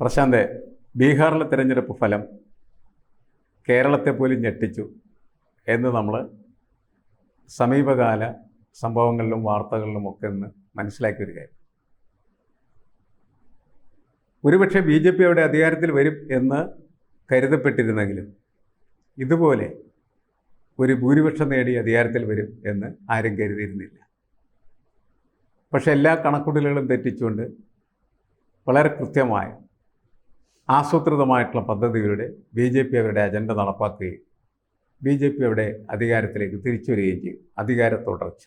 പ്രശാന്ത്, ബീഹാറിലെ തിരഞ്ഞെടുപ്പ് ഫലം കേരളത്തെ പോലും ഞെട്ടിച്ചു എന്ന് നമ്മൾ സമീപകാല സംഭവങ്ങളിലും വാർത്തകളിലും ഒക്കെ ഒന്ന് മനസ്സിലാക്കി ഒരു കാര്യം. ഒരുപക്ഷെ BJP അവിടെ അധികാരത്തിൽ വരും എന്ന് കരുതപ്പെട്ടിരുന്നെങ്കിലും ഇതുപോലെ ഒരു ഭൂരിപക്ഷം നേടി അധികാരത്തിൽ വരും എന്ന് ആരും കരുതിയിരുന്നില്ല. പക്ഷെ എല്ലാ കണക്കുകൂട്ടലുകളും തെറ്റിച്ചുകൊണ്ട് വളരെ കൃത്യമായ ആസൂത്രിതമായിട്ടുള്ള പദ്ധതികളുടെ BJP അവരുടെ അജണ്ട നടപ്പാക്കുകയും BJP അവിടെ അധികാരത്തിലേക്ക് തിരിച്ചു വരികയും ചെയ്യും. അധികാര തുടർച്ച.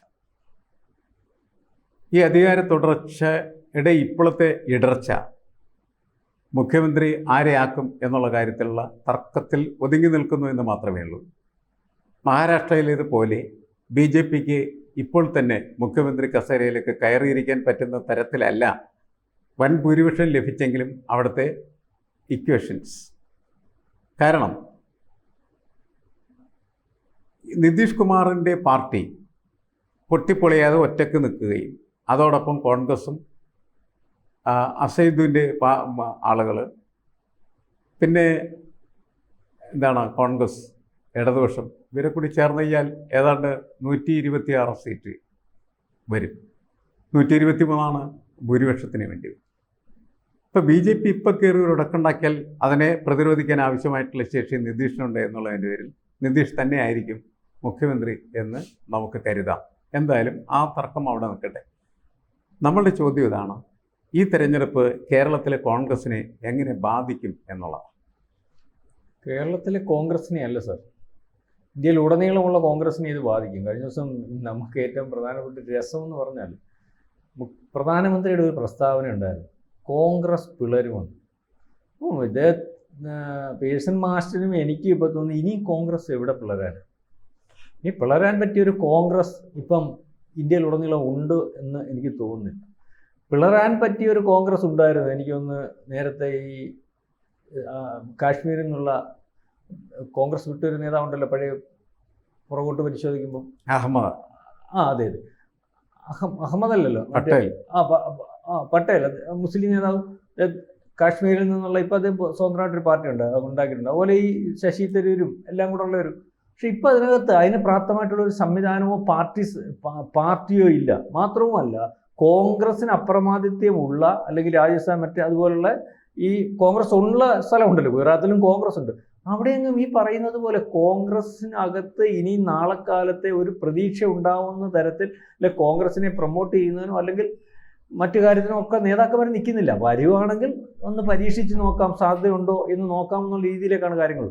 ഈ അധികാര തുടർച്ചയുടെ ഇപ്പോഴത്തെ ഇടർച്ച മുഖ്യമന്ത്രി ആരെയാക്കും എന്നുള്ള കാര്യത്തിലുള്ള തർക്കത്തിൽ ഒതുങ്ങി നിൽക്കുന്നു എന്ന് മാത്രമേ ഉള്ളൂ. മഹാരാഷ്ട്രയിലേതുപോലെ BJPക്ക് ഇപ്പോൾ തന്നെ മുഖ്യമന്ത്രി കസേരയിലേക്ക് കയറിയിരിക്കാൻ പറ്റുന്ന തരത്തിലല്ല വൻ ഭൂരിപക്ഷം ലഭിച്ചെങ്കിലും അവിടുത്തെ ഇക്വേഷൻസ്. കാരണം നിതീഷ് കുമാറിൻ്റെ പാർട്ടി പൊട്ടിപ്പൊളിയാതെ ഒറ്റക്ക് നിൽക്കുകയും അതോടൊപ്പം കോൺഗ്രസും അസൈദുവിൻ്റെ ആളുകൾ, പിന്നെ കോൺഗ്രസ്, ഇടതുപക്ഷം, ഇവരെ കൂടി ചേർന്ന് കഴിഞ്ഞാൽ ഏതാണ്ട് 126 സീറ്റ് വരും. 123 ഭൂരിപക്ഷത്തിന് വേണ്ടി. ഇപ്പോൾ BJP ഇപ്പോൾ കയറി ഒരു ഉടക്കുണ്ടാക്കിയാൽ അതിനെ പ്രതിരോധിക്കാൻ ആവശ്യമായിട്ടുള്ള ശേഷി നിതീഷിനുണ്ട് എന്നുള്ളതിൻ്റെ പേരിൽ നിതീഷ് തന്നെ ആയിരിക്കും മുഖ്യമന്ത്രി എന്ന് നമുക്ക് കരുതാം. എന്തായാലും ആ തർക്കം അവിടെ നിൽക്കട്ടെ. നമ്മളുടെ ചോദ്യം ഇതാണ്: ഈ തെരഞ്ഞെടുപ്പ് കേരളത്തിലെ കോൺഗ്രസിനെ എങ്ങനെ ബാധിക്കും എന്നുള്ളതാണ്. കേരളത്തിലെ കോൺഗ്രസിനെ അല്ല സർ, ഇന്ത്യയിൽ ഉടനീളമുള്ള കോൺഗ്രസിനെ ഇത് ബാധിക്കും. കഴിഞ്ഞ ദിവസം നമുക്ക് ഏറ്റവും പ്രധാനപ്പെട്ട രസം എന്ന് പറഞ്ഞാൽ പ്രധാനമന്ത്രിയുടെ ഒരു പ്രസ്താവന ഉണ്ടായിരുന്നു, കോൺഗ്രസ് പിളരുമെന്ന്. ഇത് പേഴ്സൺ മാസ്റ്ററിനും എനിക്ക് ഇപ്പോൾ തോന്നുന്നു ഇനി കോൺഗ്രസ് എവിടെ പിളരാൻ? ഇനി പിളരാൻ പറ്റിയൊരു കോൺഗ്രസ് ഇപ്പം ഇന്ത്യയിൽ ഉടനീളം ഉണ്ട് എന്ന് എനിക്ക് തോന്നുന്നില്ല. പിളരാൻ പറ്റിയൊരു കോൺഗ്രസ് ഉണ്ടായിരുന്നു എനിക്കൊന്ന് നേരത്തെ ഈ കാശ്മീരിൽ നിന്നുള്ള കോൺഗ്രസ് വിട്ടൊരു നേതാവുണ്ടല്ലോ, പഴയ പുറകോട്ട് പരിശോധിക്കുമ്പോൾ അഹമ്മദ്. അതെ അഹമ്മദ് അല്ലല്ലോ, പട്ടേൽ. പട്ടേൽ മുസ്ലിം നേതാവ് കാശ്മീരിൽ നിന്നുള്ള. ഇപ്പം അത് സ്വന്തമായിട്ടൊരു പാർട്ടി ഉണ്ടാക്കിയിട്ടുണ്ട്. അതുപോലെ ഈ ശശി തരൂരും എല്ലാം കൂടെ ഉള്ളവരും. പക്ഷെ ഇപ്പം അതിനകത്ത് അതിന് പ്രാപ്തമായിട്ടുള്ളൊരു സംവിധാനമോ പാർട്ടിയോ ഇല്ല. മാത്രവുമല്ല, കോൺഗ്രസിന് അപ്രമാദിത്വമുള്ള അല്ലെങ്കിൽ രാജസ്ഥാൻ അതുപോലുള്ള ഈ കോൺഗ്രസ് ഉള്ള സ്ഥലമുണ്ടല്ലോ, ഗുജറാത്തിലും കോൺഗ്രസ് ഉണ്ട്. അവിടെയെങ്കിലും ഈ പറയുന്നത് പോലെ കോൺഗ്രസിനകത്ത് ഇനി നാളെ കാലത്തെ ഒരു പ്രതീക്ഷ ഉണ്ടാവുന്ന തരത്തിൽ അല്ലെ കോൺഗ്രസിനെ പ്രൊമോട്ട് ചെയ്യുന്നതിനോ അല്ലെങ്കിൽ മറ്റു കാര്യത്തിനോ ഒക്കെ നേതാക്കന്മാർ നിൽക്കുന്നില്ല. വരുവാണെങ്കിൽ ഒന്ന് പരീക്ഷിച്ച് നോക്കാം, സാധ്യതയുണ്ടോ എന്ന് നോക്കാം എന്നുള്ള രീതിയിലേക്കാണ് കാര്യങ്ങൾ.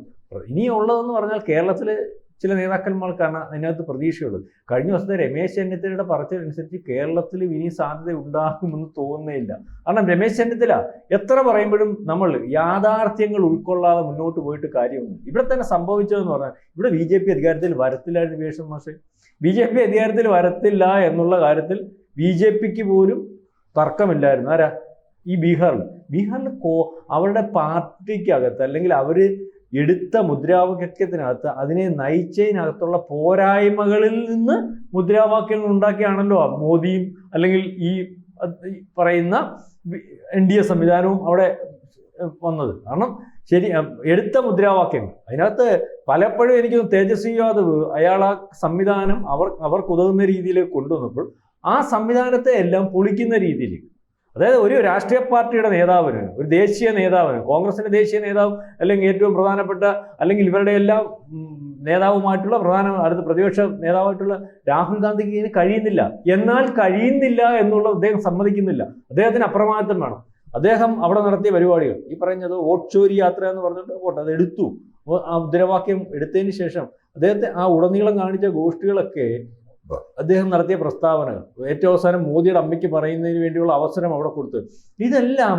ഇനിയുള്ളതെന്ന് പറഞ്ഞാൽ കേരളത്തിലെ ചില നേതാക്കന്മാർക്കാണ് അതിനകത്ത് പ്രതീക്ഷയുള്ളത്. കഴിഞ്ഞ ദിവസത്തെ രമേശ് ചെന്നിത്തലയുടെ പറച്ചിലനുസരിച്ച് കേരളത്തിലും ഇനി സാധ്യത ഉണ്ടാകുമെന്ന് തോന്നുന്നില്ല. കാരണം രമേശ് ചെന്നിത്തല എത്ര പറയുമ്പോഴും നമ്മൾ യാഥാർത്ഥ്യങ്ങൾ ഉൾക്കൊള്ളാതെ മുന്നോട്ട് പോയിട്ട് കാര്യമൊന്നും. ഇവിടെ തന്നെ സംഭവിച്ചതെന്ന് പറഞ്ഞാൽ ഇവിടെ BJP അധികാരത്തിൽ വരത്തില്ലായിരുന്നു. പേഴ്സൺ മാസ്റ്റർ BJP അധികാരത്തിൽ വരത്തില്ല എന്നുള്ള കാര്യത്തിൽ BJPക്ക് പോലും തർക്കമില്ലായിരുന്നു. ആരാ? ഈ ബീഹാറിൽ അവരുടെ പാർട്ടിക്കകത്ത് അല്ലെങ്കിൽ അവർ എടുത്ത മുദ്രാവാക്യത്തിനകത്ത് അതിനെ നയിച്ചതിനകത്തുള്ള പോരായ്മകളിൽ നിന്ന് മുദ്രാവാക്യങ്ങൾ ഉണ്ടാക്കിയാണല്ലോ മോദിയും അല്ലെങ്കിൽ ഈ പറയുന്ന NDA സംവിധാനവും അവിടെ വന്നത്. കാരണം ശരി എടുത്ത മുദ്രാവാക്യങ്ങൾ അതിനകത്ത് പലപ്പോഴും എനിക്ക് തേജസ്വി യാദവ് അയാൾ ആ സംവിധാനം അവർക്കുതകുന്ന രീതിയിലേക്ക് കൊണ്ടുവന്നപ്പോൾ ആ സംവിധാനത്തെ എല്ലാം പൊളിക്കുന്ന രീതിയിൽ, അതായത് ഒരു രാഷ്ട്രീയ പാർട്ടിയുടെ നേതാവിന്, ഒരു ദേശീയ നേതാവിന്, കോൺഗ്രസിന്റെ ദേശീയ നേതാവ് അല്ലെങ്കിൽ ഏറ്റവും പ്രധാനപ്പെട്ട അല്ലെങ്കിൽ ഇവരുടെ എല്ലാ നേതാവുമായിട്ടുള്ള അടുത്ത പ്രതിപക്ഷ നേതാവായിട്ടുള്ള രാഹുൽ ഗാന്ധിക്ക് ഇതിന് കഴിയുന്നില്ല. എന്നാൽ കഴിയുന്നില്ല എന്നുള്ള അദ്ദേഹം സമ്മതിക്കുന്നില്ല. അദ്ദേഹത്തിന് അപ്രമാദിത്വം വേണം. അദ്ദേഹം അവിടെ നടത്തിയ പരിപാടികൾ ഈ പറയുന്നത് ഓട്ട്ചോരി യാത്ര എന്ന് പറഞ്ഞിട്ട് അത് എടുത്തു. ആ മുദ്രാവാക്യം എടുത്തതിന് ശേഷം അദ്ദേഹത്തെ ആ ഉടനീളം കാണിച്ച ഗോഷ്ഠികളൊക്കെ അദ്ദേഹം നടത്തിയ പ്രസ്താവനകൾ, ഏറ്റവും അവസാനം മോദിയുടെ അമ്മയ്ക്ക് പറയുന്നതിന് വേണ്ടിയുള്ള അവസരം അവിടെ കൊടുത്തു. ഇതെല്ലാം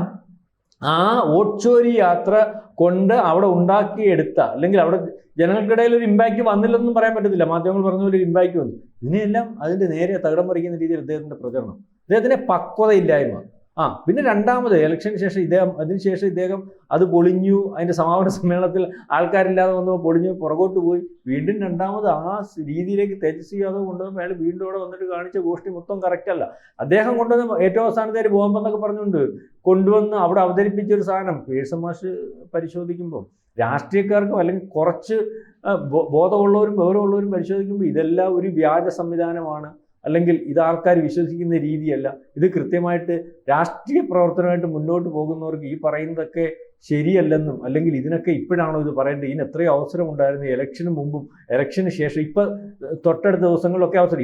ആ ഓട്ട്ചോരി യാത്ര കൊണ്ട് അവിടെ ഉണ്ടാക്കിയെടുത്ത അല്ലെങ്കിൽ അവിടെ ജനങ്ങൾക്കിടയിൽ ഒരു ഇമ്പാക്റ്റ് വന്നില്ലെന്നും പറയാൻ പറ്റത്തില്ല. മാധ്യമങ്ങൾ പറഞ്ഞ പോലെ ഒരു ഇമ്പാക്റ്റ് വന്നു. ഇതിനെല്ലാം അതിൻ്റെ നേരെ തകിടം മറിക്കുന്ന രീതിയിൽ അദ്ദേഹത്തിൻ്റെ പ്രചരണം, അദ്ദേഹത്തിൻ്റെ പക്വതയില്ലായ്മ, പിന്നെ രണ്ടാമത് ഇലക്ഷന് ശേഷം അതിനുശേഷം അത് പൊളിഞ്ഞു, അതിന്റെ സമാപന സമ്മേളനത്തിൽ ആൾക്കാരില്ലാതെ വന്നപ്പോൾ പൊളിഞ്ഞു, പുറകോട്ട് പോയി, വീണ്ടും രണ്ടാമത് ആ രീതിയിലേക്ക് തേജസ്വി യാദവ് കൊണ്ടുവന്നപ്പോൾ അയാൾ വീണ്ടും ഇവിടെ വന്നിട്ട് കാണിച്ച ഗോഷ്ടി മൊത്തം കറക്റ്റ് അല്ല. അദ്ദേഹം കൊണ്ടുവന്ന് ഏറ്റവും അവസാനത്തേക്ക് ബോംബെന്നൊക്കെ പറഞ്ഞുകൊണ്ട് കൊണ്ടുവന്ന് അവിടെ അവതരിപ്പിച്ച ഒരു സാധനം പേഴ്സൺ മാഷ് പരിശോധിക്കുമ്പോൾ രാഷ്ട്രീയക്കാർക്കും അല്ലെങ്കിൽ കുറച്ച് ബോധമുള്ളവരും വിവരമുള്ളവരും പരിശോധിക്കുമ്പോൾ ഇതെല്ലാം ഒരു വ്യാജ സംവിധാനമാണ്, അല്ലെങ്കിൽ ഇത് ആൾക്കാർ വിശ്വസിക്കുന്ന രീതിയല്ല, ഇത് കൃത്യമായിട്ട് രാഷ്ട്രീയ പ്രവർത്തനമായിട്ട് മുന്നോട്ട് പോകുന്നവർക്ക് ഈ പറയുന്നതൊക്കെ ശരിയല്ലെന്നും, അല്ലെങ്കിൽ ഇതിനൊക്കെ ഇപ്പോഴാണോ ഇത് പറയേണ്ടത്, ഇതിന് എത്രയോ അവസരം ഉണ്ടായിരുന്നു ഇലക്ഷന് മുമ്പും ഇലക്ഷന് ശേഷം, ഇപ്പം തൊട്ടടുത്ത ദിവസങ്ങളിലൊക്കെ അവസരം,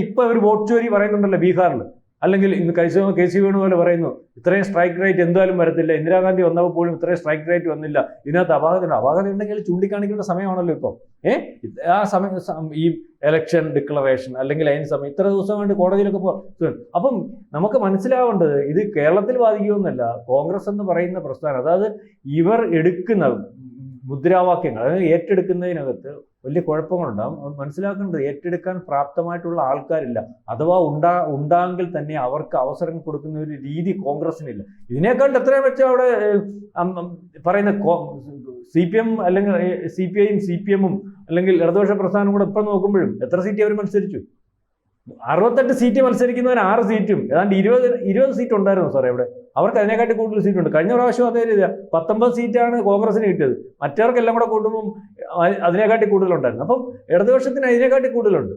ഇപ്പം ഒരു വോട്ട് ചോരി പറയുന്നുണ്ടല്ലോ ബീഹാറിൽ, അല്ലെങ്കിൽ ഇന്ന് കെ സി വേണുപോലെ പറയുന്നു ഇത്രയും സ്ട്രൈക്ക് റേറ്റ് എന്തായാലും വരത്തില്ല, ഇന്ദിരാഗാന്ധി വന്നപ്പോൾ പോലും ഇത്രയും സ്ട്രൈക്ക് റേറ്റ് വന്നില്ല, ഇതിനകത്ത് അപാകത ഉണ്ടെങ്കിൽ ചൂണ്ടിക്കാണിക്കേണ്ട സമയമാണല്ലോ ഇപ്പം. ആ സമയം ഈ ഇലക്ഷൻ ഡിക്ലറേഷൻ അല്ലെങ്കിൽ അതിന് സമയം ഇത്ര ദിവസം കൊണ്ട് കോടതിയിലൊക്കെ അപ്പം നമുക്ക് മനസ്സിലാവേണ്ടത് ഇത് കേരളത്തിൽ ബാധിക്കുമെന്നല്ല, കോൺഗ്രസ് എന്ന് പറയുന്ന പ്രസ്ഥാനം, അതായത് ഇവർ എടുക്കുന്ന മുദ്രാവാക്യങ്ങൾ, അതായത് ഏറ്റെടുക്കുന്നതിനകത്ത് വലിയ കുഴപ്പങ്ങളുണ്ടാകും. മനസ്സിലാക്കേണ്ടത് ഏറ്റെടുക്കാൻ പ്രാപ്തമായിട്ടുള്ള ആൾക്കാരില്ല, അഥവാ ഉണ്ടാങ്കിൽ തന്നെ അവർക്ക് അവസരം കൊടുക്കുന്ന ഒരു രീതി കോൺഗ്രസിനില്ല. ഇതിനേക്കാൾ എത്രയും വെച്ചാൽ അവിടെ പറയുന്ന CPM അല്ലെങ്കിൽ CPI-യും CPM-ഉം അല്ലെങ്കിൽ ഇടതുപക്ഷ പ്രസ്ഥാനം കൂടെ ഇപ്പം നോക്കുമ്പോഴും എത്ര സീറ്റ് അവർ മത്സരിച്ചു? 68 സീറ്റ് മത്സരിക്കുന്നവർ 6 സീറ്റും ഏതാണ്ട് 20 സീറ്റ് ഉണ്ടായിരുന്നു സാറേ ഇവിടെ. അവർക്ക് അതിനെക്കാട്ടി കൂടുതൽ സീറ്റുണ്ട്. കഴിഞ്ഞ പ്രാവശ്യം അതേ രീതിയിൽ 19 സീറ്റാണ് കോൺഗ്രസിന് കിട്ടിയത്, മറ്റവർക്കെല്ലാം കൂടെ കൂട്ടുമ്പം അതിനെക്കാട്ടി കൂടുതലുണ്ടായിരുന്നു. അപ്പം ഇടതുപക്ഷത്തിന് അതിനെക്കാട്ടി കൂടുതലുണ്ട്.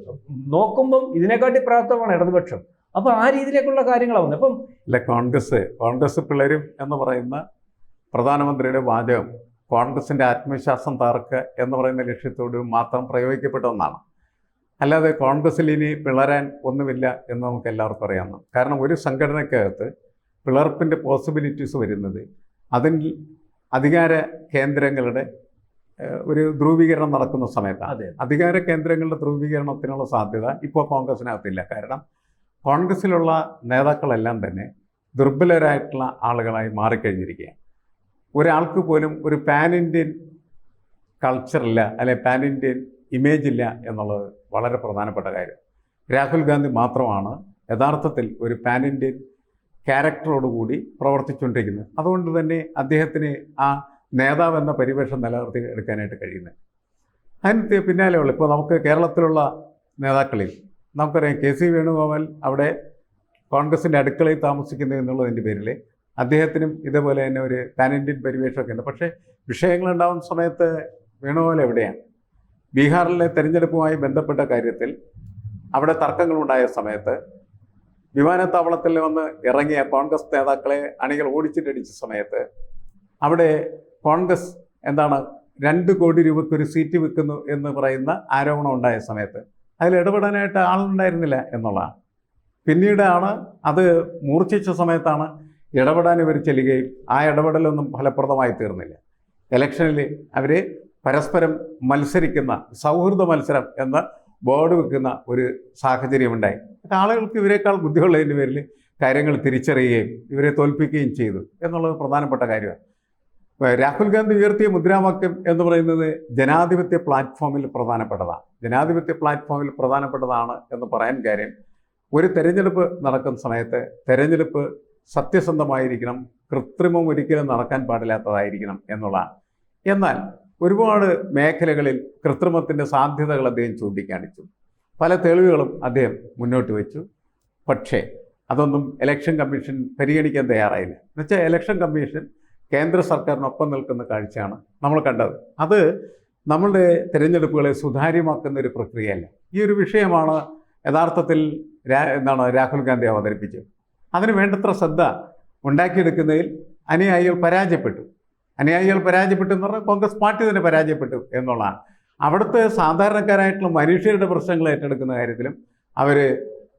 നോക്കുമ്പം ഇതിനെക്കാട്ടി പ്രാപ്തമാണ് ഇടതുപക്ഷം. അപ്പം ആ രീതിയിലേക്കുള്ള കാര്യങ്ങളാവുന്നത്. അപ്പം കോൺഗ്രസ് പിളരും എന്ന് പറയുന്ന പ്രധാനമന്ത്രിയുടെ വാചകം കോൺഗ്രസിൻ്റെ ആത്മവിശ്വാസം തകർക്കുക എന്ന് പറയുന്ന ലക്ഷ്യത്തോട് മാത്രം പ്രയോഗിക്കപ്പെട്ട ഒന്നാണ്. അല്ലാതെ കോൺഗ്രസ്സിൽ ഇനി പിളരാൻ ഒന്നുമില്ല എന്ന് നമുക്ക് എല്ലാവർക്കും അറിയാവുന്ന. കാരണം ഒരു സംഘടനയ്ക്കകത്ത് പിളർപ്പിൻ്റെ പോസിബിലിറ്റീസ് വരുന്നത് അതിൽ അധികാര കേന്ദ്രങ്ങളുടെ ഒരു ധ്രുവീകരണം നടക്കുന്ന സമയത്താണ്. അധികാര കേന്ദ്രങ്ങളുടെ ധ്രുവീകരണത്തിനുള്ള സാധ്യത ഇപ്പോൾ കോൺഗ്രസിനകത്തില്ല. കാരണം കോൺഗ്രസ്സിലുള്ള നേതാക്കളെല്ലാം തന്നെ ദുർബലരായിട്ടുള്ള ആളുകളായി മാറിക്കഴിഞ്ഞിരിക്കുകയാണ്. ഒരാൾക്ക് പോലും ഒരു പാൻ ഇന്ത്യൻ കൾച്ചറില്ല, അല്ലെങ്കിൽ പാൻ ഇന്ത്യൻ ഇമേജ് ഇല്ല എന്നുള്ളത് വളരെ പ്രധാനപ്പെട്ട കാര്യം. രാഹുൽ ഗാന്ധി മാത്രമാണ് യഥാർത്ഥത്തിൽ ഒരു പാൻ ഇന്ത്യൻ ക്യാരക്ടറോടുകൂടി പ്രവർത്തിച്ചുകൊണ്ടിരിക്കുന്നത്. അതുകൊണ്ട് തന്നെ അദ്ദേഹത്തിന് ആ നേതാവ് എന്ന പരിവേഷം നിലനിർത്തി എടുക്കാനായിട്ട് കഴിയുന്നത്. അതിന് പിന്നാലെയുള്ള ഇപ്പോൾ നമുക്ക് കേരളത്തിലുള്ള നേതാക്കളിൽ നമുക്കറിയാം കെ സി വേണുഗോപാൽ അവിടെ കോൺഗ്രസിൻ്റെ അടുക്കളയിൽ താമസിക്കുന്നു എന്നുള്ളതിൻ്റെ പേരിൽ അദ്ദേഹത്തിനും ഇതേപോലെ തന്നെ ഒരു പാൻ ഇന്ത്യൻ പരിവേഷമൊക്കെ ഉണ്ട്. പക്ഷേ വിഷയങ്ങളുണ്ടാകുന്ന സമയത്ത് വേണുഗോപാൽ എവിടെയാണ്? ബീഹാറിലെ തെരഞ്ഞെടുപ്പുമായി ബന്ധപ്പെട്ട കാര്യത്തിൽ അവിടെ തർക്കങ്ങളുണ്ടായ സമയത്ത് വിമാനത്താവളത്തിൽ വന്ന് ഇറങ്ങിയ കോൺഗ്രസ് നേതാക്കളെ അണികൾ ഓടിച്ചിട്ടടിച്ച സമയത്ത് അവിടെ കോൺഗ്രസ് 2 കോടി രൂപയ്ക്കൊരു സീറ്റ് വെക്കുന്നു എന്ന് പറയുന്ന ആരോപണം ഉണ്ടായ സമയത്ത് അതിൽ ഇടപെടാനായിട്ട് ആളുണ്ടായിരുന്നില്ല എന്നുള്ളതാണ്. പിന്നീടാണ് അത് മൂർച്ഛിച്ച സമയത്താണ് ഇടപെടാൻ ഇവർ ചെല്ലുകയും ആ ഇടപെടലൊന്നും ഫലപ്രദമായി തീർന്നില്ല. ഇലക്ഷനിൽ അവർ പരസ്പരം മത്സരിക്കുന്ന സൗഹൃദ മത്സരം എന്ന ബോർഡ് വെക്കുന്ന ഒരു സാഹചര്യമുണ്ടായി. ആളുകൾക്ക് ഇവരെക്കാൾ ബുദ്ധിയുള്ളതിൻ്റെ പേരിൽ കാര്യങ്ങൾ തിരിച്ചറിയുകയും ഇവരെ തോൽപ്പിക്കുകയും ചെയ്തു എന്നുള്ളത് പ്രധാനപ്പെട്ട കാര്യമാണ്. രാഹുൽ ഗാന്ധി ഉയർത്തിയ മുദ്രാവാക്യം എന്ന് പറയുന്നത് ജനാധിപത്യ പ്ലാറ്റ്ഫോമിൽ പ്രധാനപ്പെട്ടതാണ്. ജനാധിപത്യ പ്ലാറ്റ്ഫോമിൽ പ്രധാനപ്പെട്ടതാണ് എന്ന് പറയാൻ കാര്യം, ഒരു തെരഞ്ഞെടുപ്പ് നടക്കുന്ന സമയത്ത് തെരഞ്ഞെടുപ്പ് സത്യസന്ധമായിരിക്കണം, കൃത്രിമം ഒരിക്കലും നടക്കാൻ പാടില്ലാത്തതായിരിക്കണം എന്നുള്ളതാണ്. എന്നാൽ ഒരുപാട് മേഖലകളിൽ കൃത്രിമത്തിൻ്റെ സാധ്യതകൾ അദ്ദേഹം ചൂണ്ടിക്കാണിച്ചു. പല തെളിവുകളും അദ്ദേഹം മുന്നോട്ട് വെച്ചു. പക്ഷേ അതൊന്നും ഇലക്ഷൻ കമ്മീഷൻ പരിഗണിക്കാൻ തയ്യാറായില്ല. എന്നുവെച്ചാൽ ഇലക്ഷൻ കമ്മീഷൻ കേന്ദ്ര സർക്കാരിനൊപ്പം നിൽക്കുന്ന കാഴ്ചയാണ് നമ്മൾ കണ്ടത്. അത് നമ്മളുടെ തിരഞ്ഞെടുപ്പുകളെ സുതാര്യമാക്കുന്ന ഒരു പ്രക്രിയയല്ല. ഈ ഒരു വിഷയമാണ് യഥാർത്ഥത്തിൽ രാഹുൽ ഗാന്ധി അവതരിപ്പിച്ചത്. അതിന് വേണ്ടത്ര ശ്രദ്ധ ഉണ്ടാക്കിയെടുക്കുന്നതിൽ അനുയായികൾ പരാജയപ്പെട്ടു എന്ന് പറഞ്ഞാൽ കോൺഗ്രസ് പാർട്ടി തന്നെ പരാജയപ്പെട്ടു എന്നുള്ളതാണ്. അവിടുത്തെ സാധാരണക്കാരായിട്ടുള്ള മനുഷ്യരുടെ പ്രശ്നങ്ങൾ ഏറ്റെടുക്കുന്ന കാര്യത്തിലും അവർ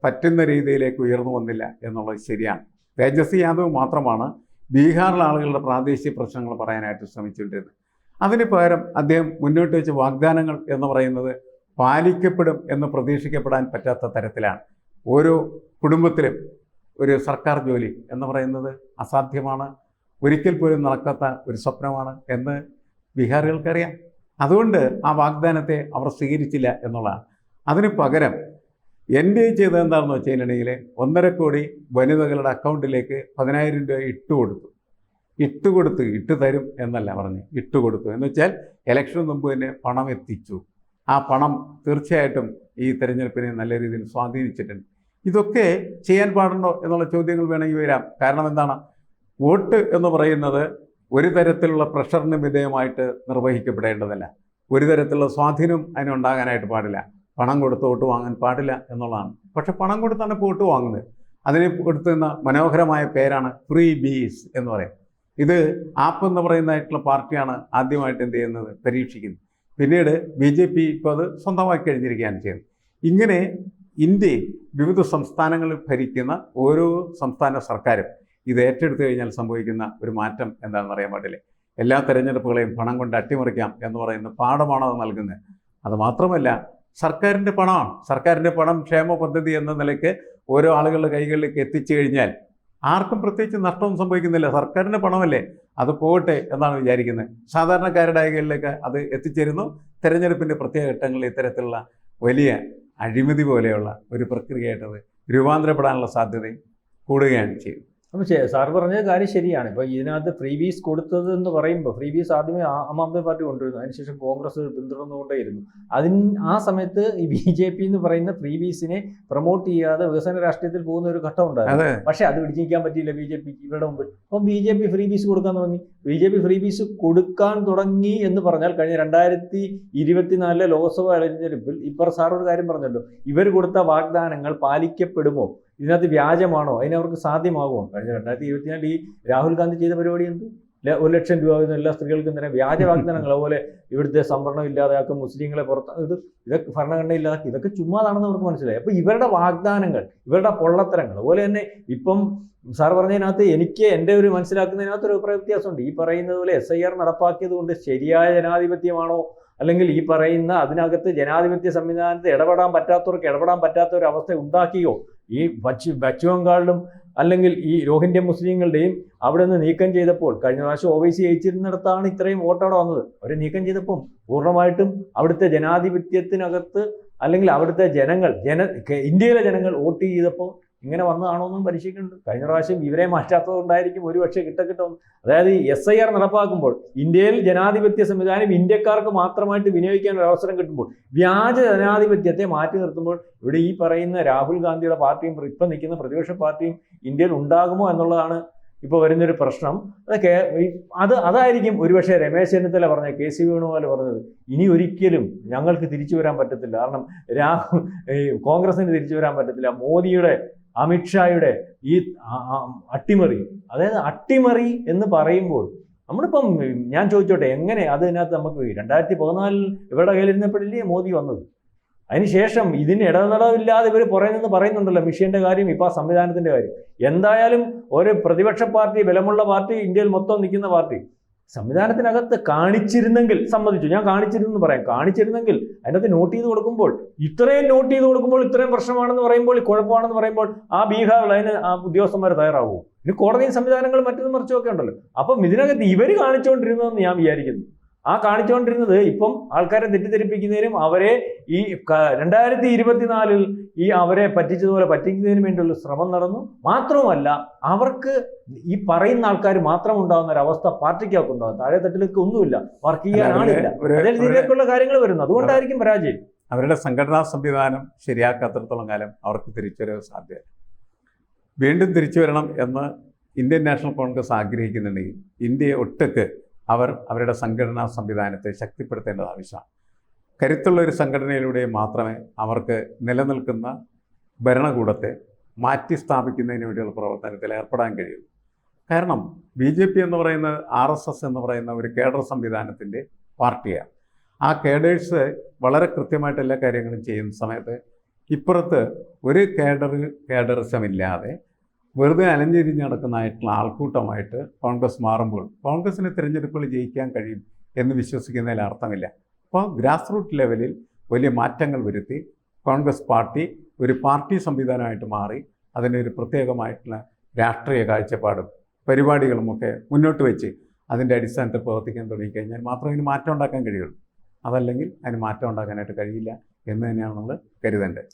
പറ്റുന്ന രീതിയിലേക്ക് ഉയർന്നു വന്നില്ല എന്നുള്ളത് ശരിയാണ്. തേജസ്വി യാദവ് മാത്രമാണ് ബീഹാറിലെ ആളുകളുടെ പ്രാദേശിക പ്രശ്നങ്ങൾ പറയാനായിട്ട് ശ്രമിച്ചുകൊണ്ടിരുന്നത്. അതിന് പകരം അദ്ദേഹം മുന്നോട്ട് വെച്ച വാഗ്ദാനങ്ങൾ എന്ന് പറയുന്നത് പാലിക്കപ്പെടും എന്ന് പ്രതീക്ഷിക്കപ്പെടാൻ പറ്റാത്ത തരത്തിലാണ്. ഓരോ കുടുംബത്തിലും ഒരു സർക്കാർ ജോലി എന്ന് പറയുന്നത് അസാധ്യമാണ്, ഒരിക്കൽ പോലും നടക്കാത്ത ഒരു സ്വപ്നമാണ് എന്ന് ബീഹാറുകൾക്കറിയാം. അതുകൊണ്ട് ആ വാഗ്ദാനത്തെ അവർ സ്വീകരിച്ചില്ല എന്നുള്ളതാണ്. അതിന് പകരം NDA ചെയ്തത് എന്താണെന്ന് വെച്ച് കഴിഞ്ഞിട്ടുണ്ടെങ്കിൽ 1.5 കോടി വനിതകളുടെ അക്കൗണ്ടിലേക്ക് 10,000 രൂപ ഇട്ട് തരും എന്നല്ല പറഞ്ഞ്, ഇട്ടുകൊടുത്തു എന്ന് വെച്ചാൽ ഇലക്ഷന് മുമ്പ് തന്നെ പണം എത്തിച്ചു. ആ പണം തീർച്ചയായിട്ടും ഈ തെരഞ്ഞെടുപ്പിനെ നല്ല രീതിയിൽ സ്വാധീനിച്ചിട്ടുണ്ട്. ഇതൊക്കെ ചെയ്യാൻ പാടുണ്ടോ എന്നുള്ള ചോദ്യങ്ങൾ വേണമെങ്കിൽ വരാം. കാരണം എന്താണ്, വോട്ട് എന്ന് പറയുന്നത് ഒരു തരത്തിലുള്ള പ്രഷറിന് വിധേയമായിട്ട് നിർവഹിക്കപ്പെടേണ്ടതല്ല. ഒരു തരത്തിലുള്ള സ്വാധീനം അതിനുണ്ടാകാനായിട്ട് പാടില്ല. പണം കൊടുത്ത് വോട്ട് വാങ്ങാൻ പാടില്ല എന്നുള്ളതാണ്. പക്ഷെ പണം കൊടുത്താണ് ഇപ്പോൾ വോട്ട് വാങ്ങുന്നത്. അതിന് കൊടുത്തുന്ന മനോഹരമായ പേരാണ് ഫ്രീ ബീസ് എന്ന് പറയും. ഇത് ആപ്പ് എന്ന് പറയുന്നതായിട്ടുള്ള പാർട്ടിയാണ് ആദ്യമായിട്ട് എന്ത് ചെയ്യുന്നത്, പരീക്ഷിക്കുന്നത്. പിന്നീട് BJP ഇപ്പോൾ അത് സ്വന്തമാക്കി കഴിഞ്ഞിരിക്കുകയാണ് ചെയ്യുന്നത്. ഇങ്ങനെ ഇന്ത്യയിൽ വിവിധ സംസ്ഥാനങ്ങളിൽ ഭരിക്കുന്ന ഓരോ സംസ്ഥാന സർക്കാരും ഇത് ഏറ്റെടുത്തു കഴിഞ്ഞാൽ സംഭവിക്കുന്ന ഒരു മാറ്റം എന്താണെന്ന് അറിയാൻ പാടില്ലേ. എല്ലാ തെരഞ്ഞെടുപ്പുകളെയും പണം കൊണ്ട് അട്ടിമറിക്കാം എന്ന് പറയുന്ന പാഠമാണ് അത് നൽകുന്നത്. അതുമാത്രമല്ല, സർക്കാരിൻ്റെ പണമാണ്. സർക്കാരിൻ്റെ പണം ക്ഷേമ പദ്ധതി എന്ന നിലയ്ക്ക് ഓരോ ആളുകളുടെ കൈകളിലേക്ക് എത്തിച്ചു കഴിഞ്ഞാൽ ആർക്കും പ്രത്യേകിച്ച് നഷ്ടമൊന്നും സംഭവിക്കുന്നില്ല. സർക്കാരിൻ്റെ പണമല്ലേ, അത് പോകട്ടെ എന്നാണ് വിചാരിക്കുന്നത്. സാധാരണക്കാരുടെ കൈകളിലേക്ക് അത് എത്തിച്ചേരുന്നു. തെരഞ്ഞെടുപ്പിൻ്റെ പ്രത്യേക ഘട്ടങ്ങളിൽ ഇത്തരത്തിലുള്ള വലിയ അഴിമതി പോലെയുള്ള ഒരു പ്രക്രിയയായിട്ടത് രൂപാന്തരപ്പെടാനുള്ള സാധ്യതയും കൂടുകയാണ് ചെയ്യുന്നത്. അപ്പോൾ സാർ പറഞ്ഞ കാര്യം ശരിയാണ്. ഇപ്പോൾ ഇതിനകത്ത് ഫ്രീ ബീസ് കൊടുത്തത് എന്ന് പറയുമ്പോൾ, ഫ്രീ ബീസ് ആദ്യമേ ആം ആദ്മി പാർട്ടി കൊണ്ടുവരുന്നു, അതിനുശേഷം കോൺഗ്രസ് പിന്തുടർന്നുകൊണ്ടേയിരുന്നു. ആ സമയത്ത് ഈ BJP എന്ന് പറയുന്ന ഫ്രീ ബീസിനെ പ്രൊമോട്ട് ചെയ്യാതെ വികസന രാഷ്ട്രീയത്തിൽ പോകുന്ന ഒരു ഘട്ടം ഉണ്ടായിരുന്നു. പക്ഷേ അത് പിടിച്ചിരിക്കാൻ പറ്റിയില്ല BJP ഇവരുടെ മുമ്പിൽ. അപ്പം BJP ഫ്രീ ബീസ് കൊടുക്കാൻ തുടങ്ങി. BJP ഫ്രീ ബീസ് കൊടുക്കാൻ തുടങ്ങി എന്ന് പറഞ്ഞാൽ കഴിഞ്ഞ 2024 ലോക്സഭ തെരഞ്ഞെടുപ്പിൽ ഇപ്പോൾ സാർ ഒരു കാര്യം പറഞ്ഞല്ലോ, ഇവർ കൊടുത്ത വാഗ്ദാനങ്ങൾ പാലിക്കപ്പെടുമോ, ഇതിനകത്ത് വ്യാജമാണോ, അതിനവർക്ക് സാധ്യമാകുമോ? കഴിഞ്ഞ 2024 ഈ രാഹുൽ ഗാന്ധി ചെയ്ത പരിപാടി എന്ത്, 1 ലക്ഷം രൂപ എല്ലാ സ്ത്രീകൾക്കും തന്നെ വ്യാജ വാഗ്ദാനങ്ങൾ, അതുപോലെ ഇവിടുത്തെ സംവരണം ഇല്ലാതാക്കും, മുസ്ലിങ്ങളെ ഇതൊക്കെ ഭരണഘടന ഇല്ലാതാക്കി, ഇതൊക്കെ ചുമ്മാതാണെന്ന് അവർക്ക് മനസ്സിലായി. അപ്പോൾ ഇവരുടെ വാഗ്ദാനങ്ങൾ, ഇവരുടെ പൊള്ളത്തരങ്ങൾ, അതുപോലെ തന്നെ ഇപ്പം സാർ പറഞ്ഞതിനകത്ത് എനിക്ക് എൻ്റെ ഒരു മനസ്സിലാക്കുന്നതിനകത്തൊരു അഭിപ്രായ വ്യത്യാസമുണ്ട്. ഈ പറയുന്നത് പോലെ SIR നടപ്പാക്കിയത് കൊണ്ട് ശരിയായ ജനാധിപത്യമാണോ, അല്ലെങ്കിൽ ഈ പറയുന്ന അതിനകത്ത് ജനാധിപത്യ സംവിധാനത്തിൽ ഇടപെടാൻ പറ്റാത്ത ഒരു അവസ്ഥ ഉണ്ടാക്കിയോ? ഈ പശ്ചിമ ബംഗാളിലും അല്ലെങ്കിൽ ഈ രോഹിംഗ്യ മുസ്ലിങ്ങളുടെയും അവിടെ നിന്ന് നീക്കം ചെയ്തപ്പോൾ, കഴിഞ്ഞ പ്രാവശ്യം OBC ജയിച്ചിരുന്നിടത്താണ് ഇത്രയും വോട്ടവിടെ വന്നത്. അവർ നീക്കം ചെയ്തപ്പം പൂർണ്ണമായിട്ടും അവിടുത്തെ ജനാധിപത്യത്തിനകത്ത് അല്ലെങ്കിൽ അവിടുത്തെ ഇന്ത്യയിലെ ജനങ്ങൾ വോട്ട് ചെയ്തപ്പോൾ ഇങ്ങനെ വന്നതാണോ എന്നും പരിശീലിക്കുന്നുണ്ട്. കഴിഞ്ഞ പ്രാവശ്യം ഇവരെ മാറ്റാത്തത് കൊണ്ടായിരിക്കും ഒരുപക്ഷെ കിട്ടും. അതായത് SIR നടപ്പാക്കുമ്പോൾ ഇന്ത്യയിൽ ജനാധിപത്യ സംവിധാനം ഇന്ത്യക്കാർക്ക് മാത്രമായിട്ട് വിനിയോഗിക്കാൻ ഒരു അവസരം കിട്ടുമ്പോൾ വ്യാജ ജനാധിപത്യത്തെ മാറ്റി നിർത്തുമ്പോൾ ഇവിടെ ഈ പറയുന്ന രാഹുൽ ഗാന്ധിയുടെ പാർട്ടിയും ഇപ്പം നിൽക്കുന്ന പ്രതിപക്ഷ പാർട്ടിയും ഇന്ത്യയിൽ ഉണ്ടാകുമോ എന്നുള്ളതാണ് ഇപ്പോൾ വരുന്നൊരു പ്രശ്നം. അതായിരിക്കും ഒരുപക്ഷെ രമേശ് ചെന്നിത്തല പറഞ്ഞ, KC വേണുഗോപാൽ പറഞ്ഞത്, ഇനി ഒരിക്കലും ഞങ്ങൾക്ക് തിരിച്ചു വരാൻ പറ്റത്തില്ല. കാരണം കോൺഗ്രസിന് തിരിച്ചു വരാൻ പറ്റത്തില്ല. മോദിയുടെ അമിത്ഷായുടെ ഈ അട്ടിമറി, അതായത് അട്ടിമറി എന്ന് പറയുമ്പോൾ നമ്മളിപ്പം ഞാൻ ചോദിച്ചോട്ടെ, എങ്ങനെ അതിനകത്ത് നമുക്ക് 2014 ഇവരുടെ കയ്യിലിരുന്നപ്പോഴല്ലേ മോദി വന്നത്? അതിനുശേഷം ഇതിന് ഇടനിലവില്ലാതെ ഇവർ പറയുന്നുണ്ടല്ലോ, മിഷ്യൻ്റെ കാര്യം, ഇപ്പോൾ ആ സംവിധാനത്തിൻ്റെ കാര്യം. എന്തായാലും ഒരു പ്രതിപക്ഷ പാർട്ടി, ബലമുള്ള പാർട്ടി, ഇന്ത്യയിൽ മൊത്തം നിൽക്കുന്ന പാർട്ടി സംവിധാനത്തിനകത്ത് കാണിച്ചിരുന്നെങ്കിൽ, സമ്മതിച്ചു, ഞാൻ കാണിച്ചിരുന്നു പറയാം, കാണിച്ചിരുന്നെങ്കിൽ അതിനകത്ത് നോട്ട് ചെയ്ത് കൊടുക്കുമ്പോൾ, ഇത്രയും പ്രശ്നമാണെന്ന് പറയുമ്പോൾ, കുഴപ്പമാണെന്ന് പറയുമ്പോൾ ആ ബീഹാറിൽ അതിന് ആ ഉദ്യോഗസ്ഥന്മാർ തയ്യാറാവുമോ? ഇനി കോടതിയും സംവിധാനങ്ങളും മറ്റൊന്നും മറിച്ചൊക്കെ ഉണ്ടല്ലോ. അപ്പം ഇതിനകത്ത് ഇവർ കാണിച്ചുകൊണ്ടിരുന്നതെന്ന് ഞാൻ വിചാരിക്കുന്നു. ആ കാണിച്ചുകൊണ്ടിരുന്നത് ഇപ്പം ആൾക്കാരെ തെറ്റിദ്ധരിപ്പിക്കുന്നതിനും അവരെ ഈ 2024 ഈ അവരെ പറ്റിച്ചതുപോലെ പറ്റിക്കുന്നതിന് വേണ്ടിയുള്ള ശ്രമം നടന്നു. മാത്രവുമല്ല, അവർക്ക് ഈ പറയുന്ന ആൾക്കാർ മാത്രം ഉണ്ടാകുന്ന ഒരു അവസ്ഥ പാർട്ടിക്കകത്തുണ്ടാകും. താഴെ തട്ടിലേക്ക് ഒന്നുമില്ല, വർക്ക് ചെയ്യാൻ ആളില്ല, അതേ രീതിയിലേക്കുള്ള കാര്യങ്ങൾ വരുന്നു. അതുകൊണ്ടായിരിക്കും പരാജയം. അവരുടെ സംഘടനാ സംവിധാനം ശരിയാക്കാത്തിടത്തോളം കാലം അവർക്ക് തിരിച്ചുവരവ് സാധ്യത. വീണ്ടും തിരിച്ചു വരണം എന്ന് ഇന്ത്യൻ നാഷണൽ കോൺഗ്രസ് ആഗ്രഹിക്കുന്നുണ്ടെങ്കിൽ ഇന്ത്യയെ ഒട്ടൊക്കെ അവരുടെ സംഘടനാ സംവിധാനത്തെ ശക്തിപ്പെടുത്തേണ്ടത് ആവശ്യമാണ്. കരുത്തുള്ള ഒരു സംഘടനയിലൂടെ മാത്രമേ അവർക്ക് നിലനിൽക്കുന്ന ഭരണകൂടത്തെ മാറ്റി സ്ഥാപിക്കുന്നതിന് വേണ്ടിയുള്ള പ്രവർത്തനത്തിൽ ഏർപ്പെടാൻ കഴിയുള്ളൂ. കാരണം BJP എന്ന് പറയുന്നത് RSS എന്ന് പറയുന്ന ഒരു കേഡർ സംവിധാനത്തിൻ്റെ പാർട്ടിയാണ്. ആ കേഡേഴ്സ് വളരെ കൃത്യമായിട്ട് എല്ലാ കാര്യങ്ങളും ചെയ്യുന്ന സമയത്ത് ഇപ്പുറത്ത് ഒരു കേഡറിസമില്ലാതെ വെറുതെ അലഞ്ഞിരിഞ്ഞ് നടക്കുന്നതായിട്ടുള്ള ആൾക്കൂട്ടമായിട്ട് കോൺഗ്രസ് മാറുമ്പോൾ കോൺഗ്രസിന് തിരഞ്ഞെടുപ്പുകൾ ജയിക്കാൻ കഴിയും എന്ന് വിശ്വസിക്കുന്നതിൽ അർത്ഥമില്ല. അപ്പോൾ ഗ്രാസ് റൂട്ട് ലെവലിൽ വലിയ മാറ്റങ്ങൾ വരുത്തി കോൺഗ്രസ് പാർട്ടി ഒരു പാർട്ടി സംവിധാനമായിട്ട് മാറി അതിൻ്റെ ഒരു പ്രത്യേകമായിട്ടുള്ള രാഷ്ട്രീയ കാഴ്ചപ്പാടും പരിപാടികളുമൊക്കെ മുന്നോട്ട് വെച്ച് അതിൻ്റെ അടിസ്ഥാനത്തിൽ പ്രവർത്തിക്കാൻ തുടങ്ങിക്കഴിഞ്ഞാൽ മാത്രമേ ഇതിന് മാറ്റം ഉണ്ടാക്കാൻ കഴിയുള്ളൂ. അതല്ലെങ്കിൽ അതിന് മാറ്റം ഉണ്ടാക്കാനായിട്ട് കഴിയില്ല എന്ന് തന്നെയാണ് നമ്മൾ കരുതേണ്ടത്.